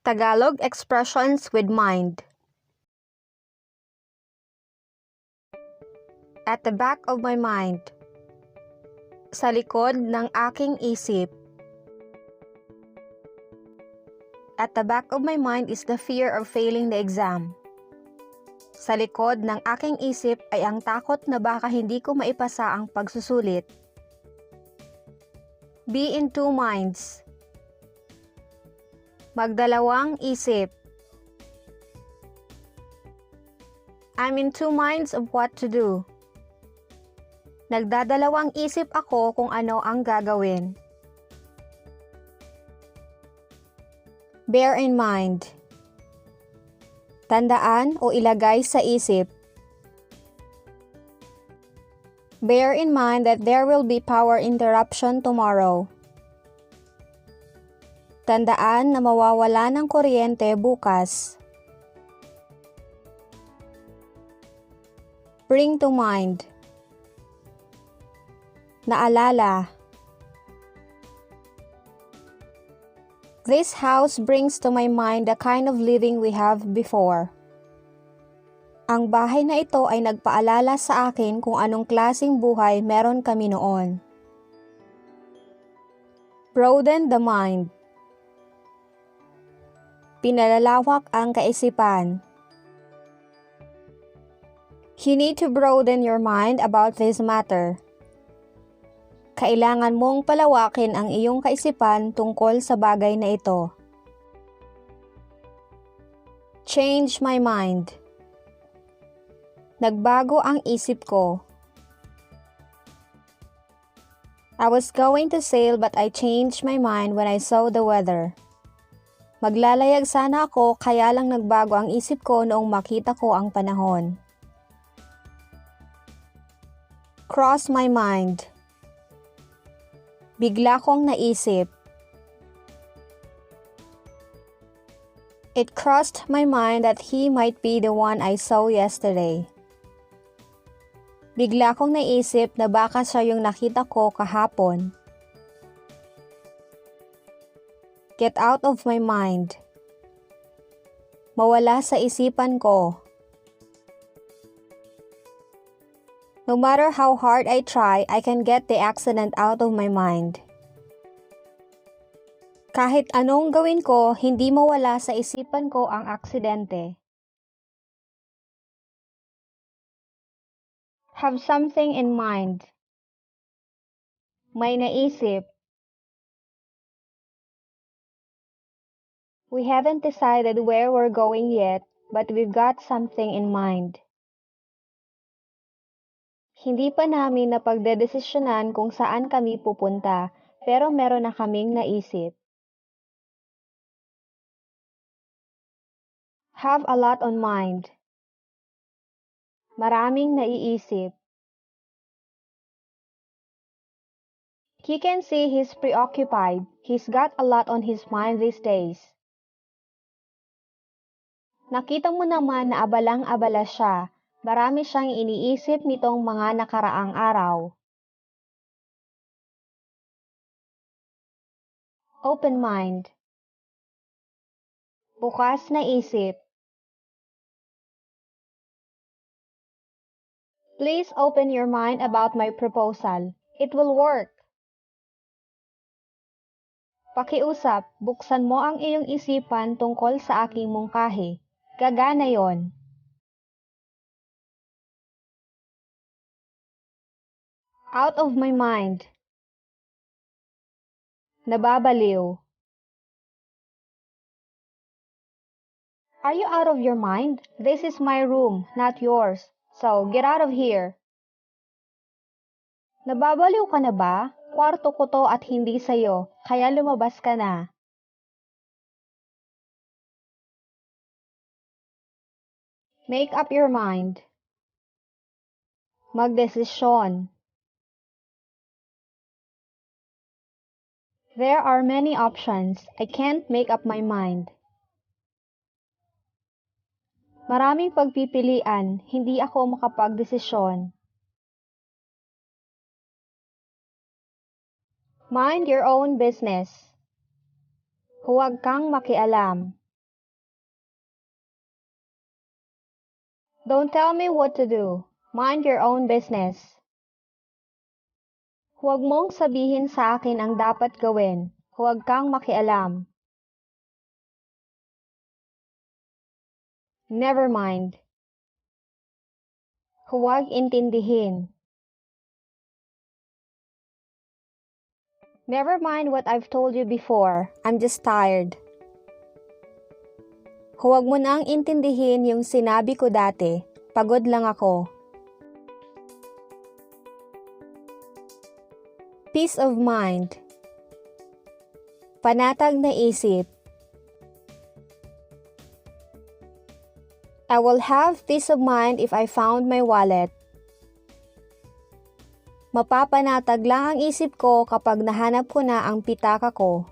Tagalog expressions with mind. At the back of my mind. Sa likod ng aking isip. At the back of my mind is the fear of failing the exam. Sa likod ng aking isip ay ang takot na baka hindi ko maipasa ang pagsusulit. Be in two minds. Magdalawang isip. I'm in two minds of what to do. Nagdadalawang isip ako kung ano ang gagawin. Bear in mind. Tandaan o ilagay sa isip. Bear in mind that there will be power interruption tomorrow. Tandaan na mawawala ng kuryente bukas. Bring to mind. Naalala. This house brings to my mind the kind of living we have before. Ang bahay na ito ay nagpaalala sa akin kung anong klaseng buhay meron kami noon. Broaden the mind. Pinalalawak ang kaisipan. You need to broaden your mind about this matter. Kailangan mong palawakin ang iyong kaisipan tungkol sa bagay na ito. Change my mind. Nagbago ang isip ko. I was going to sail but I changed my mind when I saw the weather. Maglalayag sana ako kaya lang nagbago ang isip ko noong makita ko ang panahon. Cross my mind. Bigla kong naisip. It crossed my mind that he might be the one I saw yesterday. Bigla kong naisip na baka siya yung nakita ko kahapon. Get out of my mind. Mawala sa isipan ko. No matter how hard I try, I can get the accident out of my mind. Kahit anong gawin ko, hindi mawala sa isipan ko ang aksidente. Have something in mind. May naisip. We haven't decided where we're going yet, but we've got something in mind. Hindi pa namin napagdedesisyonan kung saan kami pupunta, pero meron na kaming naisip. Have a lot on mind. Maraming naiisip. He can see he's preoccupied. He's got a lot on his mind these days. Nakita mo naman na abalang-abala siya. Marami siyang iniisip nitong mga nakaraang araw. Open mind. Bukas na isip. Please open your mind about my proposal. It will work. Pakiusap, buksan mo ang iyong isipan tungkol sa aking mungkahi. Gagana yon. Out of my mind. Nababaliw. Are you out of your mind? This is my room, not yours. So, get out of here. Nababaliw ka na ba? Kwarto ko to at hindi sayo, kaya lumabas ka na. Make up your mind. Magdesisyon. There are many options. I can't make up my mind. Maraming pagpipilian, hindi ako makapagdesisyon. Mind your own business. Huwag kang makialam. Don't tell me what to do. Mind your own business. Huwag mong sabihin sa akin ang dapat gawin. Huwag kang makialam. Never mind. Huwag intindihin. Never mind what I've told you before. I'm just tired. Huwag mo nang intindihin yung sinabi ko dati. Pagod lang ako. Peace of mind. Panatag na isip. I will have peace of mind if I found my wallet. Mapapanatag lang ang isip ko kapag nahanap ko na ang pitaka ko.